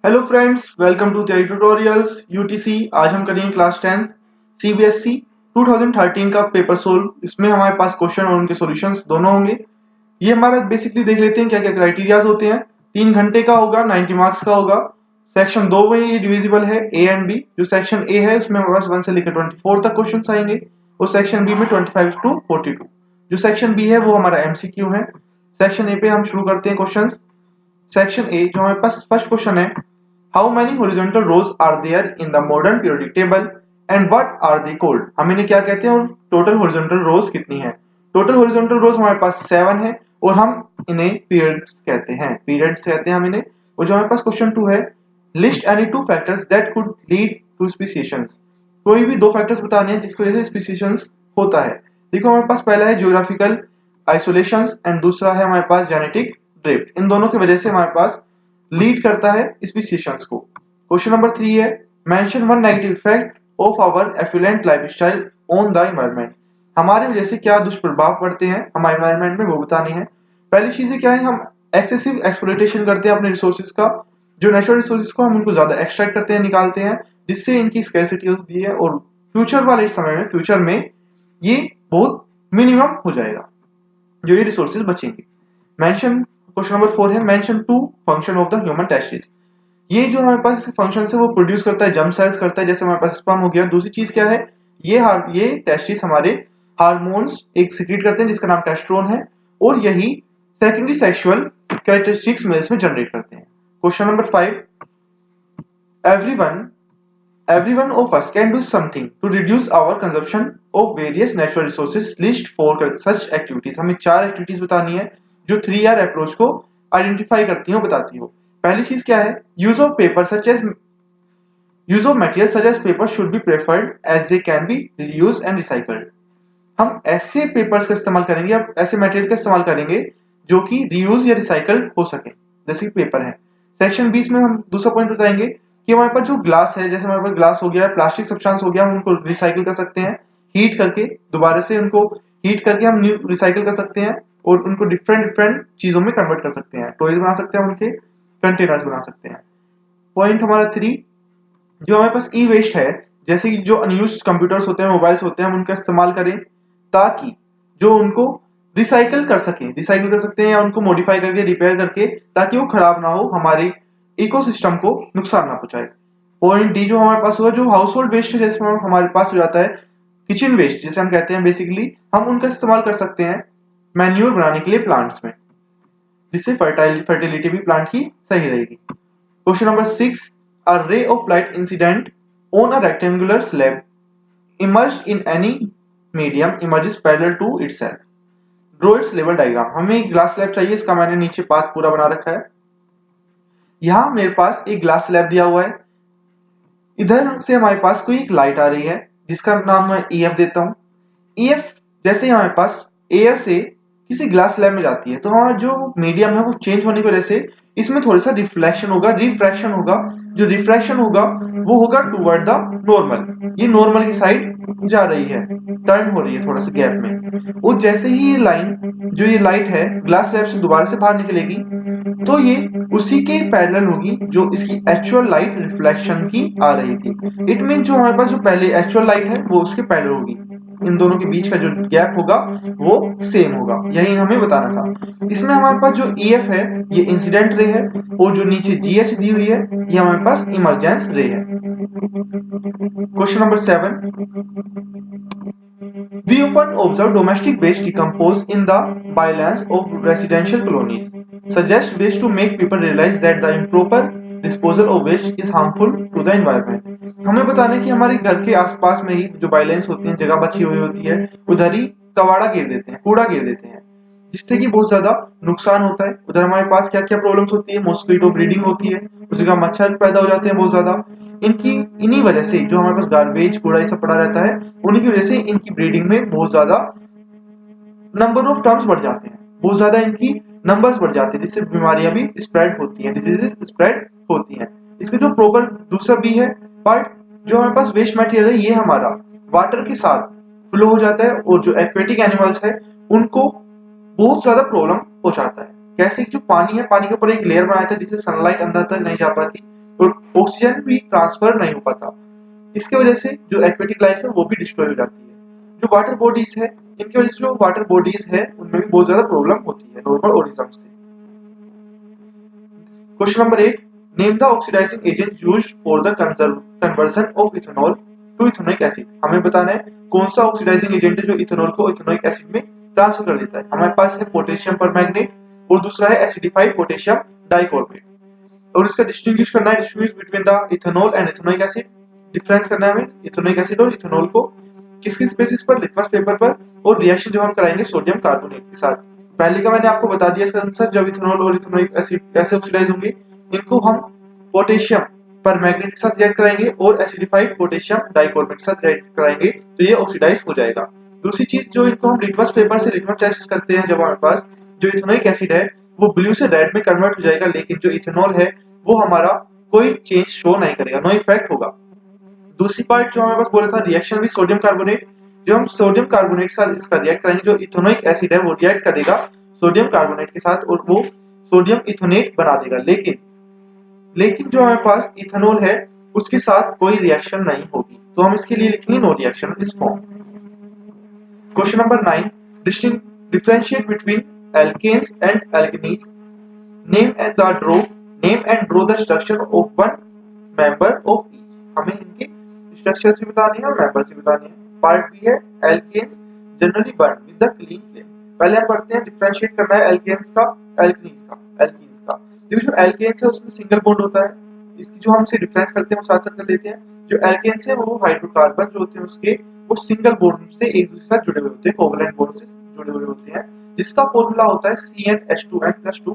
Hello friends, welcome to Tyagi tutorials UTC. आज हम करेंगे क्लास 10 सीबीएसई 2013 का पेपर सोल्व। इसमें हमारे पास क्वेश्चन और उनके सॉल्यूशंस दोनों होंगे। ये हमारा बेसिकली देख लेते हैं क्या क्या क्राइटेरियाज होते हैं। 3 घंटे का होगा, 90 मार्क्स का होगा। सेक्शन 2 में ये डिविजिबल है, ए एंड बी। जो सेक्शन ए है उसमें हमारे पास 1 से लेकर 24 तक क्वेश्चन आएंगे और सेक्शन बी में 25 टू 42। जो सेक्शन बी है वो हमारा एमसीक्यू है। सेक्शन ए पे हम शुरू करते हैं क्वेश्चन। सेक्शन ए जो हमारे पास फर्स्ट क्वेश्चन है, how many horizontal rows are there in the modern periodic table and what are they called. हम इन्हें क्या कहते हैं और टोटल हॉरिजॉन्टल रोज कितनी है। टोटल हॉरिजॉन्टल रोज हमारे पास 7 है और हम इन्हें पीरियड्स कहते हैं, हम इन्हें। और जो हमारे पास क्वेश्चन 2 है, list any 2 factors that could lead to speciations. कोई भी 2 फैक्टर्स बताने हैं जिसकी वजह से स्पीसिएशंस होता है। देखो हमारे पास पहला है ज्योग्राफिकल आइसोलेशंस एंड दूसरा है हमारे पास जेनेटिक ड्रिफ्ट। इन दोनों की वजह से हमारे पास लीड करता है स्पीसीशंस को। क्वेश्चन नंबर 3 है, mention one negative effect of our affluent lifestyle on the environment. हमारे वजह से क्या दुष्प्रभाव पड़ते हैं हमारे एनवायरनमेंट में, वो बताने हैं। पहली चीज क्या है, हम एक्सेसिव एक्सप्लॉइटेशन करते हैं अपने रिसोर्सेज का। जो नेचुरल रिसोर्सेज को हम उनको ज्यादा एक्सट्रैक्ट करते हैं, निकालते हैं, जिससे इनकी स्कैरसिटी होती है और फ्यूचर वाले समय में, फ्यूचर में ये बहुत मिनिमम हो जाएगा जो ये रिसोर्सेज बचेंगे। मेंशन क्वेश्चन नंबर 4 है, mention 2 function of the human testis. ये जो हमारे पास फंक्शन है वो प्रोड्यूस करता है, जर्म सेल्स करता है, जैसे हमारे पास स्पर्म हो गया। दूसरी चीज क्या है, ये टेस्टिस हमारे हार्मोन्स एक सीक्रेट करते हैं जिसका नाम टेस्टोस्टेरोन है और यही सेकेंडरी सेक्सुअल कैरेक्टरिस्टिक्स मेल्स में जनरेट करते हैं। Question number 5, everyone of us can do something to reduce our consumption of various natural resources. List 4 such activities। हमें 4 एक्टिविटीज बतानी है जो 3R अप्रोच को आइडेंटिफाई करती हो, बताती हो। पहली चीज क्या है, use of paper such as use of material such as paper should be preferred as they can be reused and recycled. हम ऐसे पेपर्स का इस्तेमाल करेंगे, अब ऐसे मटेरियल का इस्तेमाल करेंगे जो कि रीयूज या रिसाइकल्ड हो सके, जैसे कि पेपर है। सेक्शन 20 में हम दूसरा पॉइंट बताएंगे कि हमारे पास जो ग्लास है, जैसे हमारे पास ग्लास हो गया, प्लास्टिक सब्सटेंस हो गया, हम उनको रिसाइकिल कर सकते हैं हीट करके, दोबारा से उनको हीट करके हम न्यू रिसाइकिल कर सकते हैं और उनको डिफरेंट डिफरेंट चीजों में कन्वर्ट कर सकते हैं। टॉयज बना सकते हैं, उनके कंटेनर्स बना सकते हैं। पॉइंट हमारा 3, जो हमारे पास ई वेस्ट है, जैसे कि जो अनयूज्ड कंप्यूटर्स होते हैं, मोबाइल्स होते हैं, हम उनका इस्तेमाल करें ताकि जो उनको रिसाइकिल कर सकते हैं या उनको मॉडिफाई करके, रिपेयर करके, ताकि वो खराब ना हो, हमारे इकोसिस्टम को नुकसान ना पहुंचाए। पॉइंट डी जो हमारे पास हुआ, जो हाउस होल्ड वेस्ट है, जैसे हमारे पास हो जाता है किचन वेस्ट जिसे हम कहते हैं, बेसिकली हम उनका इस्तेमाल कर सकते हैं मैन्योर बनाने के लिए प्लांट्स में, जिससे फर्टिलिटी भी प्लांट की सही रहेगी। Question number 6, a ray of light incident on a rectangular slab emerged in any medium emerges parallel to itself. Draw its level diagram. हमें एक ग्लास स्लैब चाहिए, इसका मैंने नीचे पाथ पूरा बना रखा है। यहां मेरे पास एक ग्लास स्लैब दिया हुआ है, इधर से हमारे पास कोई एक लाइट आ रही है जिसका नाम मैं EF देता हूं। EF जैसे ही हमारे पास एयर से किसी ग्लास स्लैब में जाती है तो हमारा जो मीडियम है वो चेंज होने की वजह से इसमें थोड़ा सा रिफ्लेक्शन होगा, रिफ्रैक्शन होगा। जो रिफ्रैक्शन होगा वो होगा टुवर्ड द नॉर्मल, ये नॉर्मल की साइड जा रही है, टर्न हो रही है थोड़ा सा गैप में। और जैसे ही ये लाइन, जो ये लाइट है, ग्लास स्लैब से दोबारा से बाहर निकलेगी तो ये उसी के पैरेलल होगी जो इसकी एक्चुअल लाइट रिफ्लेक्शन की आ रही थी। इट मीन जो हमारे पास जो पहले एक्चुअल लाइट है वो उसके पैरेलल होगी, इन दोनों के बीच का जो गैप होगा वो सेम होगा, यही हमें बताना था। इसमें हमारे पास जो EF है ये इंसिडेंट रे है और जो नीचे GH दी हुई है ये हमारे पास इमरजेंस रे है। Question number 7, we often observe domestic waste decompose in the bylands of residential colonies. Suggest ways to make people realize that the improper disposal of waste is harmful to the environment. हमें बताना है कि हमारे घर के आसपास में ही जो बाइलेंस होती हैं, जगह बची हुई होती है, उधर ही कबाड़ा गिर देते हैं, कूड़ा गिर देते हैं, जिससे कि बहुत ज्यादा नुकसान होता है। उधर हमारे पास क्या क्या प्रॉब्लम्स होती है, मॉस्किटो ब्रीडिंग होती है, उस जगह मच्छर पैदा हो जाते हैं बहुत ज्यादा। इन्हीं वजह से जो हमारे पास गार्बेज कूड़ा ये सब पड़ा रहता है, उन्हीं की वजह से इनकी ब्रीडिंग में बहुत ज्यादा नंबर ऑफ टर्म्स बढ़ जाते हैं, बहुत ज्यादा इनकी नंबर्स बढ़ जाते हैं, जिससे बीमारियां भी स्प्रेड होती हैं, डिजीजेस स्प्रेड होती हैं। इसका जो प्रॉपर दूसरा भी है पार्ट, जो हमारे पास वेस्ट मटेरियल है ये हमारा वाटर के साथ फ्लो हो जाता है और जो एक्वेटिक एनिमल्स है उनको बहुत ज्यादा प्रॉब्लम पहुंचाता है। कैसे कि जो पानी है, पानी के ऊपर एक लेयर बनाया था जिससे सनलाइट अंदर तक नहीं जा पाती, और ऑक्सीजन भी ट्रांसफर नहीं हो पाता। इसके वजह से जो एक्वेटिक लाइफ है वो भी डिस्ट्रॉय हो जाती है। जो वाटर बॉडीज है, इनकी वजह से जो वाटर बॉडीज है उनमें भी बहुत ज्यादा प्रॉब्लम होती है नॉर्मल ऑर्गेनिज्म से। Question number 8, name the oxidising agent used for the conversion of ethanol to ethanoic acid. हमें बताना है कौन सा ऑक्सीडाइजिंग एजेंट है जो इथेनॉल को इथेनोइक एसिड में ट्रांसफर कर देता है। हमारे पास है पोटेशियम परमैंगनेट और दूसरा है एसिडिफाइड पोटेशियम डाइकार्बोनेट। और इसका डिस्टिंग्विश करना है, distinguish between the ethanol and ethanoic acid. Difference करना है हमें इथेनोइक एसिड और इथेनॉल को किस किस बेसिस पर, लिटमस पेपर पर, और रिएक्शन जो हम कराएंगे सोडियम कार्बोनेट के साथ। पहले का मैंने आपको बता दिया इसका आंसर, जब इथेनॉल और इथेनोइक एसिड कैसे ऑक्सीडाइज होंगे, इनको हम पोटेशियम परमैंगनेट के साथ रिएक्ट कराएंगे और एसिडिफाइड पोटेशियम डाइकार्बोनेट के साथ रिएक्ट कराएंगे तो ये ऑक्सीडाइज हो जाएगा। दूसरी चीज, जो इनको हम लिटमस पेपर से लिटमस टेस्ट करते हैं, जब हमारे पास जो इथेनोइक एसिड है वो ब्लू से रेड में कन्वर्ट हो जाएगा, लेकिन जो इथेनॉल है वो हमारा कोई चेंज शो नहीं करेगा, नो इफेक्ट होगा। दूसरी पार्ट जो हमारे पास बोला था रिएक्शन विद सोडियम कार्बोनेट, जो हम सोडियम कार्बोनेट के साथ इसका रिएक्ट करेंगे, जो इथेनोइक एसिड है वो रिएक्ट करेगा सोडियम कार्बोनेट के साथ और वो सोडियम इथोनेट बना देगा। लेकिन जो हमारे पास इथेनॉल है उसके साथ कोई रिएक्शन नहीं होगी, तो हम इसके लिए लिखेंगे no reaction is form. Question number 9, differentiate between alkanes and alkenes, name and draw the structure of one member of each. हमें इनके स्ट्रक्चर्स भी बताने हैं और मेंबर्स भी बताने हैं। पार्ट बी है alkanes generally burn with the clean flame. पहले हम पढ़ते हैं, डिफरेंशिएट करना है एल्केन्स का एल्केनीज का। देखो जो एल्केन्स है उसमें सिंगल बॉन्ड होता है, इसकी जो हमसे डिफरेंस करते हैं वो साथ साथ कर लेते हैं। जो एल्केन्स है वो हाइड्रोकार्बन जो होते हैं उसके वो सिंगल बॉन्ड से एक दूसरे के साथ जुड़े हुए होते हैं, कोवलेंट बॉन्ड से जुड़े हुए होते हैं, जिसका फॉर्मूला होता है CnH2n+2।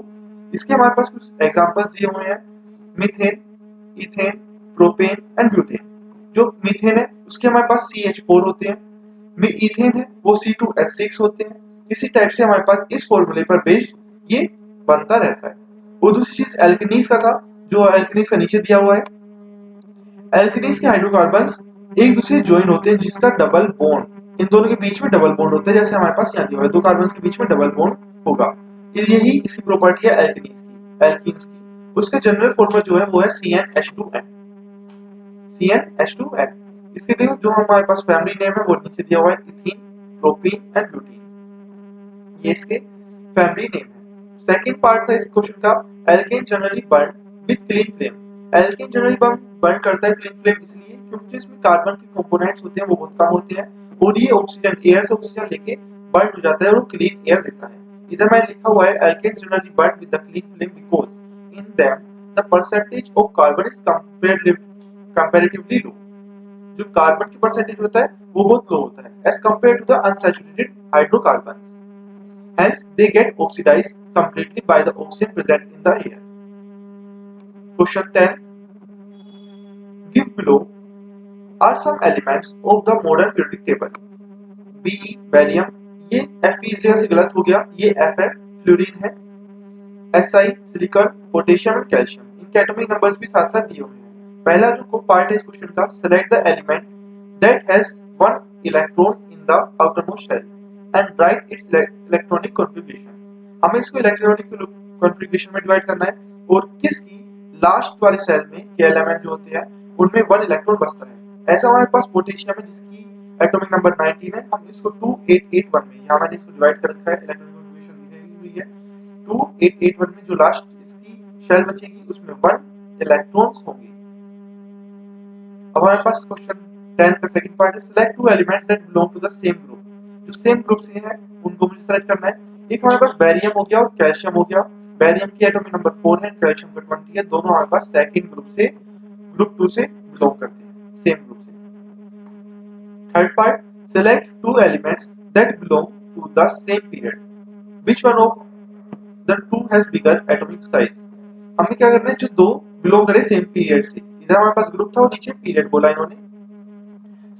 इसके हमारे पास कुछ एग्जांपल्स दिए हुए हैं, methane, ethane, propane and butane. जो मीथेन है उसके हमारे पास CH4 होते हैं, इथेन है वो C2H6 होते हैं। इसी टाइप से हमारे पास इस फॉर्मूले पर बेस्ड ये बनता रहता है। और दूसरी चीज एल्केनीज का था, जो एल्केनीज का नीचे दिया हुआ है। एल्केनीज के हाइड्रोकार्बन्स एक दूसरे ज्वाइन होते हैं, जिसका डबल बॉन्ड, इन दोनों के बीच में डबल बॉन्ड होता है, जैसे हमारे पास यहाँ दिया हुआ है, दो कार्बन्स के बीच में डबल बॉन्ड होगा। यही इसकी प्रॉपर्टी है एल्केनीज की, एल्कीन्स की। उसका जनरल फॉर्मूला जो है वो है CnH2n। इसके देखो जो हमारे पास फैमिली नेम है वो नीचे दिया हुआ है, इथीन, प्रोपीन एंड ब्यूटीन, ये इसके फैमिली नेम है। सेकंड पार्ट था इस क्वेश्चन का, alkane generally burn with clean flame. Alkane generally burn करता है क्लीन फ्लेम इसलिए क्योंकि इसमें कार्बन के कंपोनेंट्स होते हैं वो बहुत कम होते हैं और ये ऑक्सीजन, एयर से ऑक्सीजन लेके बर्न हो जाता है और वो क्लीन एयर देता है। इधर मैंने लिखा हुआ है alkane generally burn with the clean flame because in them the percentage of carbon is comparatively low. जो कार्बन की परसेंटेज होता है वो बहुत लो होता है as compare to the unsaturated hydrocarbon, hence they get oxidized completely by the oxygen present in the air. Question 10, give below are some elements of the modern periodic table. Be barium, ये Fe से गलत हो गया, ये F है, fluorine है, Si silicon, potassium और calcium. इनके एटॉमिक नंबर्स भी साथ साथ दिए हुए हैं। पहला जो पार्ट है इस क्वेश्चन का, select the element that has one electron in the outermost shell and write its electronic configuration. हमें इसको इलेक्ट्रॉनिक कॉन्फ़िगरेशन में डिवाइड करना है और किसकी लास्ट वाले सेल में के एलिमेंट जो होते हैं उनमें 1 इलेक्ट्रॉन बचता है। ऐसा हमारे पास पोटेशियम है जिसकी एटॉमिक नंबर 19 है, हम इसको 2881 में, यहाँ मैंने इसको डिवाइड कर रखा है, इलेक्ट्रॉनिक कॉन्फ़िगरेशन लिखी हुई है 2881 में जो लास्ट इसकी शेल बचेगी उसमें 1 इलेक्ट्रॉन्स होंगे। अब हमारे पास क्वेश्चन 10 का सेकंड पार्ट है, select 2 elements that belong to the same group. जो सेम ग्रुप से हैं उनको मुझे सेलेक्ट करना है। एक हमारे पास बेरियम हो गया और कैल्शियम हो गया। बेरियम की एटॉमिक नंबर 4 है, कैल्शियम का 20 है, दोनों हमारे पास सेकंड ग्रुप से, ग्रुप 2 से बिलोंग करते हैं, सेम ग्रुप से। Third part, select 2 elements that belong to the same period, which one of the 2 has bigger atomic size. हमें क्या करना है, जो दो बिलोंग करे सेम पीरियड से, इधर हमारे पास ग्रुप था और नीचे पीरियड बोला इन्होंने।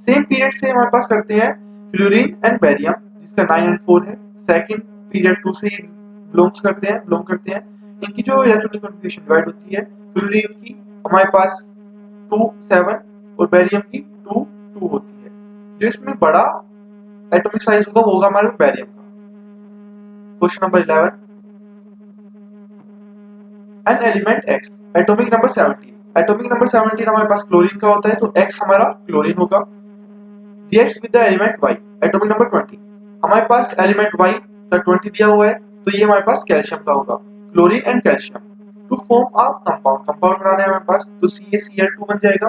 सेम पीरियड से हमारे पास करते हैं फ्लोरीन एंड बेरियम जिसका 9 और 4 है, सेकंड पीरियड 2 से बिलोंग करते हैं। इनकी जो इलेक्ट्रॉनिक कॉन्फ़िगरेशन डिवाइड होती है, फ्लोरीन की हमारे पास 2 7 और बेरियम की 2 2 होती है। जो इसमें बड़ा एटॉमिक साइज होगा वो होगा हमारे बेरियम का। Question number 11, an element X atomic number 17 atomic number 17 हमारे पास क्लोरीन का होता है, तो X हमारा क्लोरीन होगा। Reacts with the element Y, atomic number 20 हमारे पास एलिमेंट Y का 20 दिया हुआ है, तो ये हमारे पास कैल्शियम का होगा, chlorine and calcium to form a compound, compound बनाना है हमारे पास, तो CaCl2 बन जाएगा।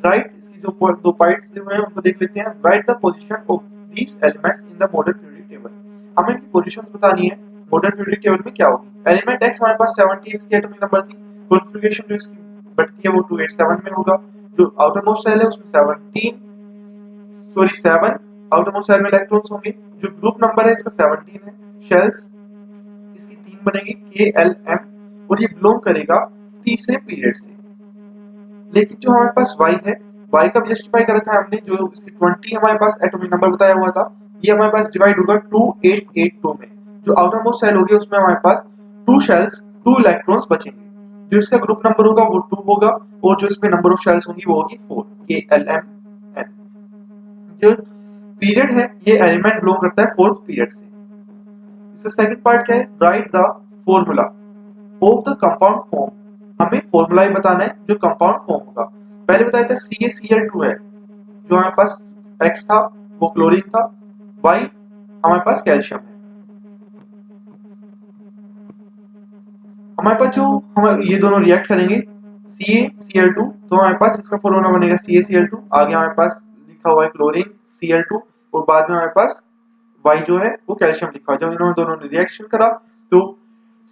राइट, इसकी जो दो पार्ट्स दिए हुए हैं उनको देख लेते हैं। Write the position of these elements in the modern periodic table, हमें इनकी पोजीशंस बतानी है मॉडर्न पीरियोडिक टेबल में क्या होगी। एलिमेंट X हमारे पास 17 इसकी एटॉमिक नंबर थी, कॉन्फ़िगरेशन जो इसकी बढ़ती है वो 287 में होगा। जो आउटर मोस्ट सेल है उसमें 7 आउटर मोस्ट सेल में इलेक्ट्रॉन्स होंगे। जो ग्रुप नंबर है इसका 17 है। शेल्स इसकी 3 बनेगी KLM, और ये बिलोंग करेगा तीसरे पीरियड से। लेकिन जो हमारे पास Y है, Y का जस्टिफाई कर रखा है हमने, जो इसकी 20 हमारे पास एटॉमिक नंबर बताया हुआ था, ये हमारे पास डिवाइड होगा 2882 में। जो आउटर मोस्ट सेल होगी उसमें हमारे पास 2 शेल्स 2 इलेक्ट्रॉन्स बचेंगे। जो इसका ग्रुप नंबर होगा वो 2 होगा, और जो इसमें नंबर ऑफ शेल्स होंगी वो होगी 4, KLMN। जो पीरियड है ये एलिमेंट बिलोंग करता है 4th पीरियड से। इसका सेकंड पार्ट क्या है, right the formula of the compound form, हमें फॉर्मूला ही बताना है जो कंपाउंड फॉर्म होगा। पहले बताया था CaCl2 है, जो हमारे पास X था वो क्लोरीन था, Y हमारे पास कैल्शियम है। हमारे पास जो हम ये दोनों रिएक्ट करेंगे CaCl2, तो हमारे पास इसका फॉर्मूला बनेगा CaCl2, आगे हमारे पास लिखा हुआ है क्लोरीन Cl2, और बाद में हमारे पास Y जो है वो कैल्शियम लिखा हुआ है। जब इन्होंने दोनों ने रिएक्शन करा तो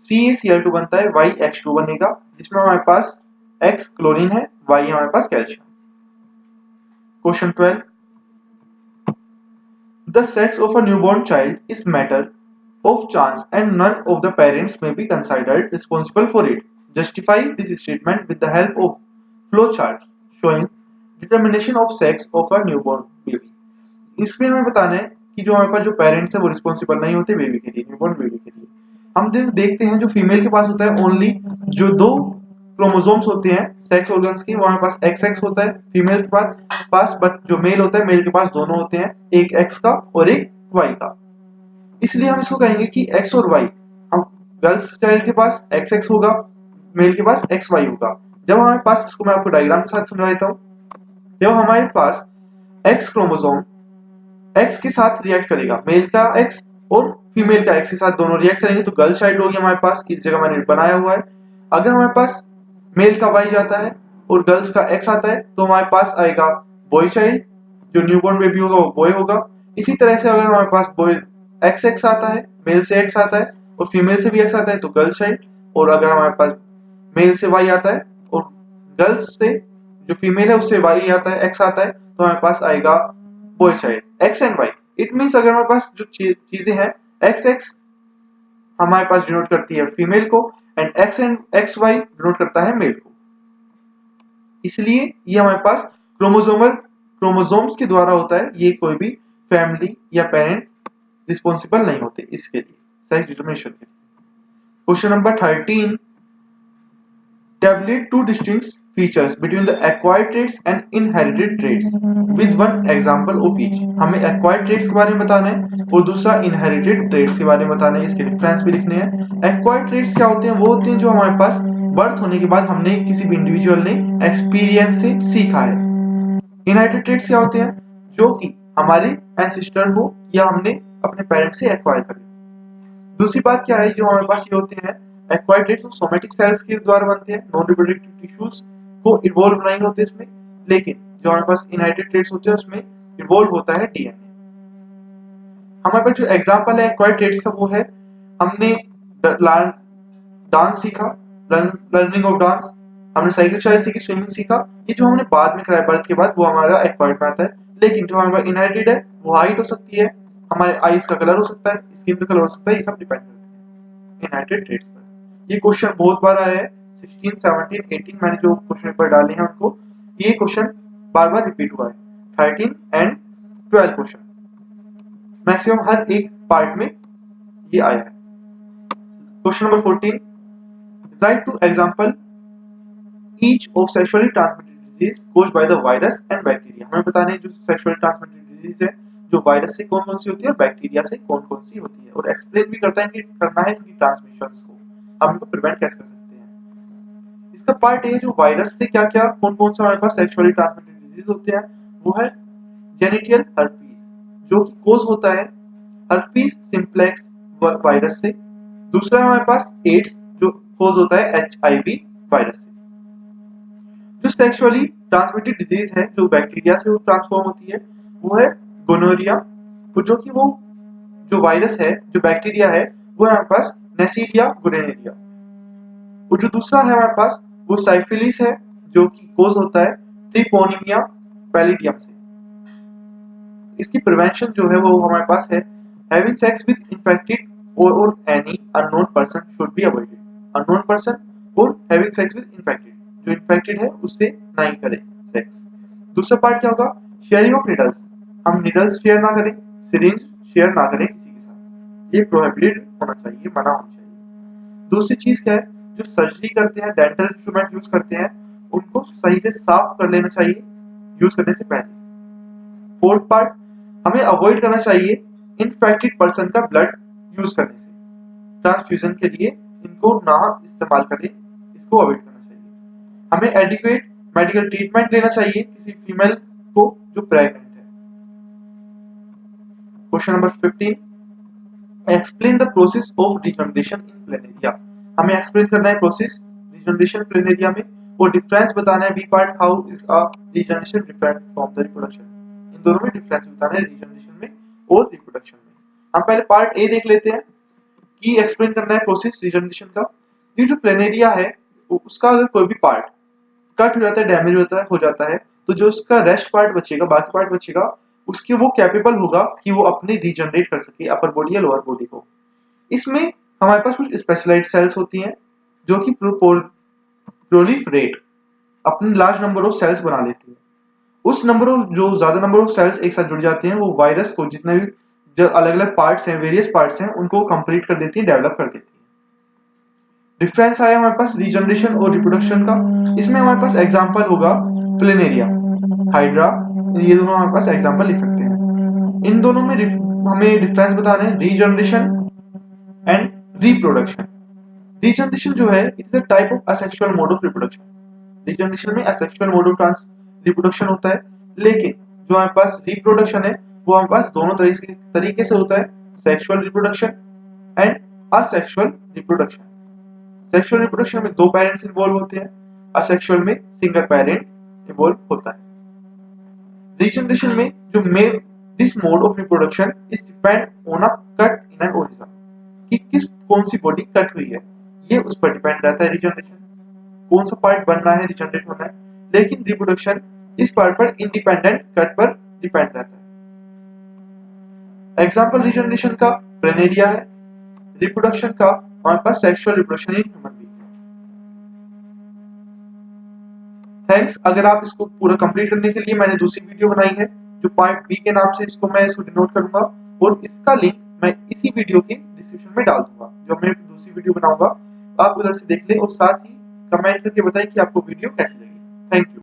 CaCl2 बनता है, YH2 बनेगा, जिसमें हमारे पास X क्लोरीन है, Y हमारे पास calcium. Question 12, the sex of a newborn child is matter of chance and none of the parents may be considered responsible for it. Justify this statement with the help of flowchart showing determination of sex of a newborn baby. इसमें हमें बताना है कि जो हमारे पास जो parents है वो रिस्पॉन्सिबल नहीं होते बेबी के लिए, न्यूबॉर्न बेबी के लिए। हम देखते हैं जो फीमेल के पास होता है ओनली जो 2 क्रोमोसोम्स होते हैं सेक्स ऑर्गन्स की, वो हमारे पास XX होता है फीमेल के पास, बट जो मेल होता है मेल के पास दोनों होते हैं, एक X का और एक Y का। इसलिए हम इसको कहेंगे कि X और Y, हम गर्ल्स चाइल्ड के पास XX होगा, मेल के पास XY होगा। जब हमारे पास, इसको मैं आपको डायग्राम के साथ समझा देता हूँ, जब हमारे पास X क्रोमोसोम X के साथ रिएक्ट करेगा, मेल का X और फीमेल का X के साथ दोनों रिएक्ट करेंगे, तो गर्ल चाइल्ड होगी हमारे पास, इस जगह मैंने बनाया हुआ है। अगर हमारे पास मेल का Y जाता है और गर्ल्स का X आता है, तो हमारे पास आएगा बॉय चाइल्ड, जो न्यूबॉर्न बेबी होगा वो बॉय होगा। इसी तरह से अगर हमारे पास बॉय XX आता है, मेल से X आता है और फीमेल से भी X आता है तो गर्ल चाइल्ड, और अगर हमारे पास मेल से Y आता है और गर्ल्स से जो फीमेल है उससे Y आता है, X आता है, तो हमारे पास आएगा boy child, X and Y। It means अगर हमारे पास जो चीजें हैं XX हमारे पास डिनोट करती है फीमेल को एंड XY डिनोट करता है मेल को। इसलिए ये हमारे पास क्रोमोसोम्स के द्वारा होता है, ये कोई भी फैमिली या पेरेंट रिस्पॉन्सिबल नहीं होते इसके लिए, सेक्स डिटरमिनेशन के लिए। Question number 13, tabulate 2 distinct features between the acquired traits and inherited traits with one example of each। हमें acquired traits के बारे में बताना है और दूसरा inherited traits के बारे में बताना है, इसके डिफरेंस भी लिखने हैं। acquired traits क्या होते हैं, वो होते हैं जो हमारे पास बर्थ होने के बाद हमने किसी भी इंडिविजुअल ने एक्सपीरियंस से सीखा है। inherited traits क्या होते हैं, जो कि हमारे एंसेस्टर हो या हमने अपने पेरेंट्स से एक्वायर करे। दूसरी बात क्या है, जो हमारे पास ये होते हैं एक्वायर्ड ट्रेट्स सोमैटिक सेल्स के द्वारा बनते हैं, नॉन रिप्रोडक्टिव टिश्यूज को इवॉल्व नहीं होते इसमें, लेकिन जो हमारे पास इनहेरिटेड ट्रेट्स होते हैं उसमें इवॉल्व होता है डीएनए। हमारे पास जो एग्जांपल है एक्वायर्ड ट्रेट्स का वो है, हमने डांस सीखा, लर्निंग ऑफ डांस, हमने साइकिल चलाना सीखी, स्विमिंग सीखा, ये जो हमने बाद में कराया बर्थ के बाद वो हमारा एक्वायर्ड में आता है। लेकिन जो हमारे पास इनहेरिटेड है वो हाइट हो सकती है, हमारे आईज का कलर हो सकता है, स्किन का कलर हो सकता है, ये सब डिपेंड करता है इनहेरिटेड ट्रेट्स पर। ये क्वेश्चन बहुत बार आया है 16, 17, 18 मैंने जो क्वेश्चन पेपर डाले हैं उनको, ये क्वेश्चन बार बार रिपीट हुआ है। 13 एंड 12 क्वेश्चन मैक्सिमम हर एक पार्ट में ये आया है। Question number 14, right two example each of sexually transmitted disease caused by the virus and bacteria. हमें बताना है जो सेक्सुअली ट्रांसमिटेड डिजीज है जो वायरस से कौन कौन सी होती है और बैक्टीरिया से कौन कौन सी होती है, और एक्सप्लेन भी करता है कि करना है इनकी ट्रांसमिशन को, हम इनको प्रिवेंट कैसे कर सकते हैं। इसका पार्ट ए जो वायरस से क्या क्या कौन कौन सा हमारे पास सेक्सुअली ट्रांसमिटेड डिजीज होते हैं, वो है जेनिटल हर्पीस जो कि कोज होता है हर्पीस सिंप्लेक्स वायरस से। दूसरा है हमारे पास एड्स जो कोज होता है HIV वायरस से। जो सेक्सुअली ट्रांसमिटेड डिजीज है जो बैक्टीरिया से ट्रांसफॉर्म होती है वो है गोनोरिया, जो कि वो जो वायरस है जो बैक्टीरिया है वो है हमारे पास नेसीरिया गोनेरिया। और जो दूसरा है हमारे पास वो साइफिलिस है जो कि कोज होता है ट्रिपोनिमिया पैलिडियम से। इसकी प्रिवेंशन जो है वो हमारे पास है हैविंग सेक्स विद इन्फेक्टेड और any unknown person should be avoided. Unknown person और हैविंग सेक्स विद इन्फेक्टेड, जो इन्फेक्टेड है उससे ना ही करें सेक्स। दूसरा पार्ट क्या होगा, शेयरिंग ऑफ निडल्स, हम निडल्स शेयर ना करें, सिरिंज शेयर ना करें किसी के साथ, ये प्रोहिबिटेड होना चाहिए, मना होना चाहिए। दूसरी चीज क्या है, जो सर्जरी करते हैं डेंटल इंस्ट्रूमेंट यूज करते हैं उनको सही से साफ कर लेना चाहिए यूज करने से पहले। फोर्थ पार्ट, हमें अवॉइड करना चाहिए इन्फेक्टेड पर्सन का ब्लड यूज करने से, ट्रांसफ्यूजन के लिए इनको ना इस्तेमाल करें, इसको अवॉइड करना चाहिए। हमें एडिक्वेट मेडिकल ट्रीटमेंट लेना चाहिए किसी फीमेल को जो प्रेग्नेंट है। Question number 15, explain the process of degeneration in planaria. हमें एक्सप्लेन करना है प्रोसेस डिजनरेशन प्लेनेरिया में, और डिफरेंस बताना है B part, how is a degeneration different from the reproduction. इन दोनों में डिफरेंस बताना है डिजनरेशन में और रिप्रोडक्शन में। हम पहले पार्ट ए देख लेते हैं कि एक्सप्लेन करना है प्रोसेस डिजनरेशन का। ये जो प्लेनेरिया है उसका अगर कोई भी पार्ट कट हो जाता है, डैमेज हो जाता है तो जो उसका रेस्ट पार्ट बचेगा, बाकी पार्ट बचेगा, उसके वो कैपेबल होगा कि वो अपने रीजनरेट कर सके अपर बॉडी या लोअर बॉडी को। इसमें हमारे पास कुछ स्पेशलाइज्ड सेल्स होती हैं जो कि प्रोलिफरेट अपने लार्ज नंबर ऑफ सेल्स बना लेती है। उस नंबर ऑफ जो ज्यादा नंबर ऑफ सेल्स एक साथ जुड़ जाते हैं वो वायरस को जितने भी जो अलग अलग पार्ट्स हैं, वेरियस पार्ट्स हैं, उनको कंप्लीट कर देती है, डेवलप कर देती है। डिफरेंस आया हमारे पास रीजनरेशन और रिप्रोडक्शन का। इसमें हमारे पास एग्जांपल होगा प्लेनेरिया, हाइड्रा, ये दोनों हमारे पास एग्जांपल लिख सकते हैं। इन दोनों में हमें डिफरेंस बताना है रीजनरेशन एंड रिप्रोडक्शन। रीजनरेशन जो है it is a type of asexual mode of reproduction. Regeneration में असेक्सुअल मोड ऑफ रिप्रोडक्शन होता है, लेकिन जो हमारे पास रिप्रोडक्शन है वो हमारे पास दोनों तरीके से होता है, sexual reproduction and asexual reproduction. Sexual reproduction में दो पेरेंट्स इन्वॉल्व होते हैं, असेक्सुअल में सिंगल पेरेंट इन्वॉल्व होता है। रीजनरेशन में जो मेल this mode of reproduction is depend on a cut in an origin, कि कौन सी बॉडी कट हुई है ये उस पर डिपेंड रहता है। रीजनरेशन कौन सा पार्ट बनना है, रिजनरेट होना है, लेकिन रिप्रोडक्शन इस पार्ट पर इंडिपेंडेंट कट पर डिपेंड रहता है। एग्जांपल रीजनरेशन का प्लेनेरिया है, रिप्रोडक्शन का हमारे पास sexual reproduction in human being. Thanks. अगर आप इसको पूरा कंप्लीट करने के लिए मैंने दूसरी वीडियो बनाई है जो पार्ट बी के नाम से, इसको मैं इसको डिनोट करूंगा और इसका लिंक मैं इसी वीडियो के डिस्क्रिप्शन में डाल दूंगा। जो मैं दूसरी वीडियो बनाऊंगा आप उधर से देख लें और साथ ही कमेंट करके बताएं कि आपको वीडियो कैसी लगी। Thank you.